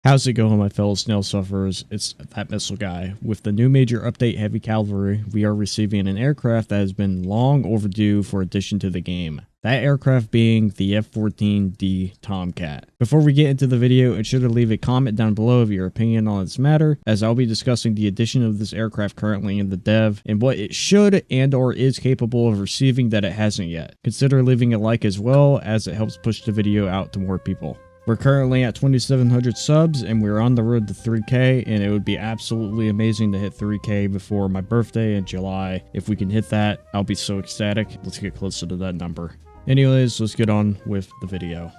How's it going, my fellow snail sufferers? It's that missile guy. With the new major update, Heavy Calvary, we are receiving an aircraft that has been long overdue for addition to the game. That aircraft being the F-14D Tomcat. Before we get into the video, ensure to leave a comment down below of your opinion on this matter, as I'll be discussing the addition of this aircraft currently in the dev, and what it should and or is capable of receiving that it hasn't yet. Consider leaving a like as well, as it helps push the video out to more people. We're currently at 2,700 subs and we're on the road to 3K, and it would be absolutely amazing to hit 3K before my birthday in July. If we can hit that, I'll be so ecstatic. Let's get closer to that number. Anyways, let's get on with the video.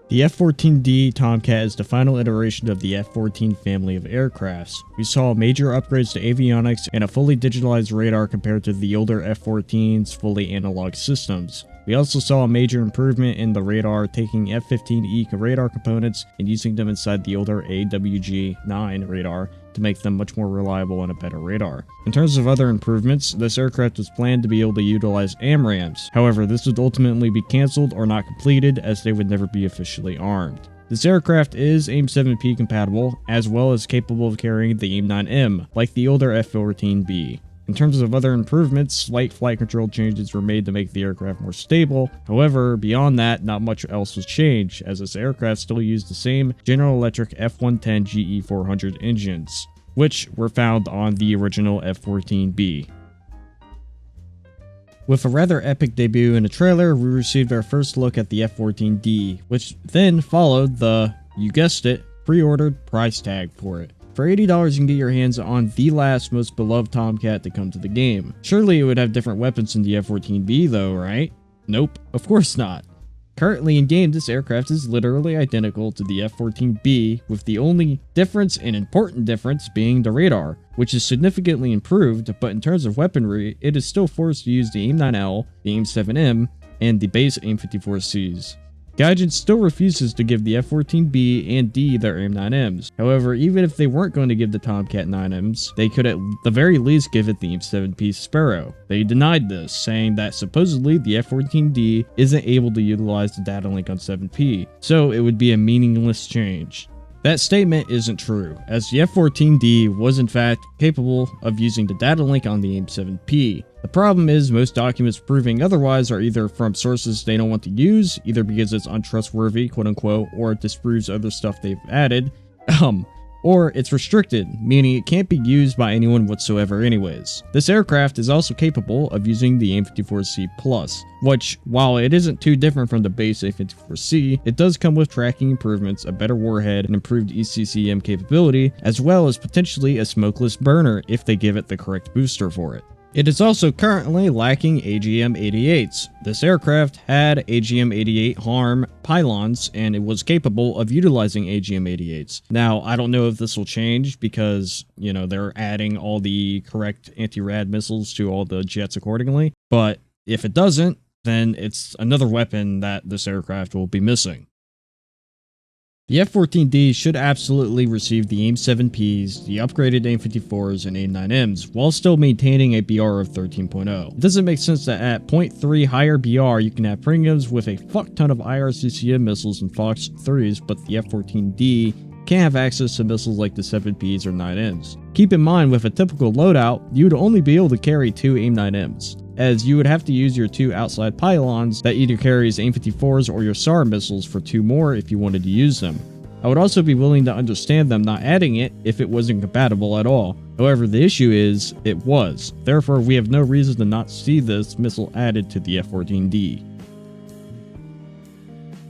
The F-14D Tomcat is the final iteration of the F-14 family of aircrafts. We saw major upgrades to avionics and a fully digitalized radar compared to the older F-14's fully analog systems. We also saw a major improvement in the radar, taking F-15E radar components and using them inside the older AWG-9 radar to make them much more reliable and a better radar. In terms of other improvements, this aircraft was planned to be able to utilize AMRAAMs. However, this would ultimately be cancelled or not completed, as they would never be officially armed. This aircraft is AIM-7P compatible, as well as capable of carrying the AIM-9M, like the older F-14B. In terms of other improvements, slight flight control changes were made to make the aircraft more stable. However, beyond that, not much else was changed, as this aircraft still used the same General Electric F-110 GE400 engines, which were found on the original F-14B. With a rather epic debut in a trailer, we received our first look at the F-14D, which then followed the, you guessed it, pre-ordered price tag for it. For $80, you can get your hands on the last most beloved Tomcat to come to the game. Surely it would have different weapons than the F-14B though, right? Nope, of course not. Currently in game, this aircraft is literally identical to the F-14B, with the only difference and important difference being the radar, which is significantly improved, but in terms of weaponry, it is still forced to use the AIM-9L, the AIM-7M, and the base AIM-54Cs. Gaijin still refuses to give the F-14B and D their AIM-9Ms. However, even if they weren't going to give the Tomcat 9Ms, they could at the very least give it the AIM-7P Sparrow. They denied this, saying that supposedly the F-14D isn't able to utilize the data link on 7P, so it would be a meaningless change. That statement isn't true, as the F-14D was in fact capable of using the data link on the AIM-7P. The problem is most documents proving otherwise are either from sources they don't want to use, either because it's untrustworthy, quote unquote, or it disproves other stuff they've added, or it's restricted, meaning it can't be used by anyone whatsoever anyways. This aircraft is also capable of using the AIM-54C+, which, while it isn't too different from the base AIM-54C, it does come with tracking improvements, a better warhead, and improved ECCM capability, as well as potentially a smokeless burner if they give it the correct booster for it. It is also currently lacking AGM-88s. This aircraft had AGM-88 HARM pylons, and it was capable of utilizing AGM-88s. Now, I don't know if this will change because, you know, they're adding all the correct anti-rad missiles to all the jets accordingly, but if it doesn't, then it's another weapon that this aircraft will be missing. The F-14D should absolutely receive the AIM-7Ps, the upgraded AIM-54s, and AIM-9Ms, while still maintaining a BR of 13.0. It doesn't make sense that at 0.3 higher BR you can have premiums with a fuck ton of IRCCM missiles and Fox 3s, but the F-14D can't have access to missiles like the 7Ps or 9Ms. Keep in mind, with a typical loadout, you would only be able to carry 2 AIM-9Ms, as you would have to use your 2 outside pylons that either carries AIM-54s or your SAR missiles for 2 more if you wanted to use them. I would also be willing to understand them not adding it if it wasn't compatible at all. However, the issue is, it was. Therefore, we have no reason to not see this missile added to the F-14D.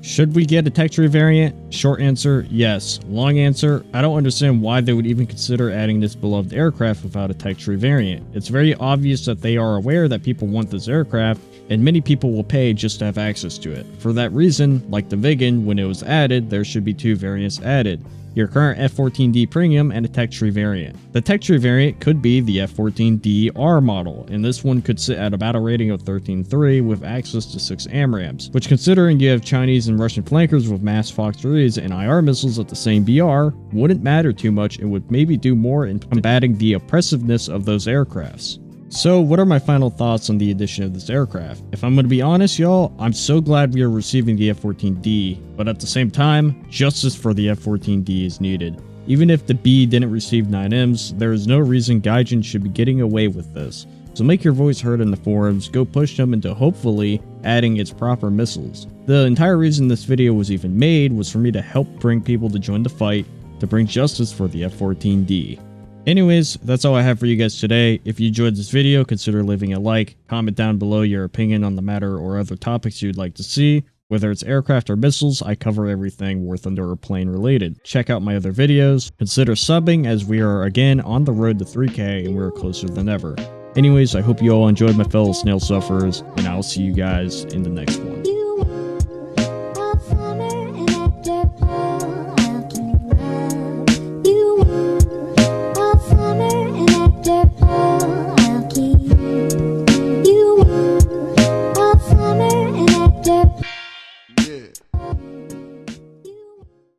Should we get a tech tree variant? Short answer, yes. Long answer, I don't understand why they would even consider adding this beloved aircraft without a tech tree variant. It's very obvious that they are aware that people want this aircraft, and many people will pay just to have access to it. For that reason, like the Viggen, when it was added, there should be 2 variants added. Your current F-14D Premium and a tech tree variant. The tech tree variant could be the F-14DR model, and this one could sit at a battle rating of 13.3 with access to 6 AMRAAMs, which, considering you have Chinese and Russian flankers with mass Fox 3s and IR missiles at the same BR, wouldn't matter too much and would maybe do more in combating the oppressiveness of those aircrafts. So what are my final thoughts on the addition of this aircraft? If I'm going to be honest, y'all, I'm so glad we are receiving the F-14D, but at the same time, justice for the F-14D is needed. Even if the B didn't receive 9Ms, there is no reason Gaijin should be getting away with this. So make your voice heard in the forums, go push them into hopefully adding its proper missiles. The entire reason this video was even made was for me to help bring people to join the fight to bring justice for the F-14D. Anyways, that's all I have for you guys today. If you enjoyed this video, consider leaving a like, comment down below your opinion on the matter or other topics you'd like to see. Whether it's aircraft or missiles, I cover everything War Thunder or plane related. Check out my other videos, consider subbing as we are again on the road to 3K and we're closer than ever. Anyways, I hope you all enjoyed my fellow snail sufferers, and I'll see you guys in the next one.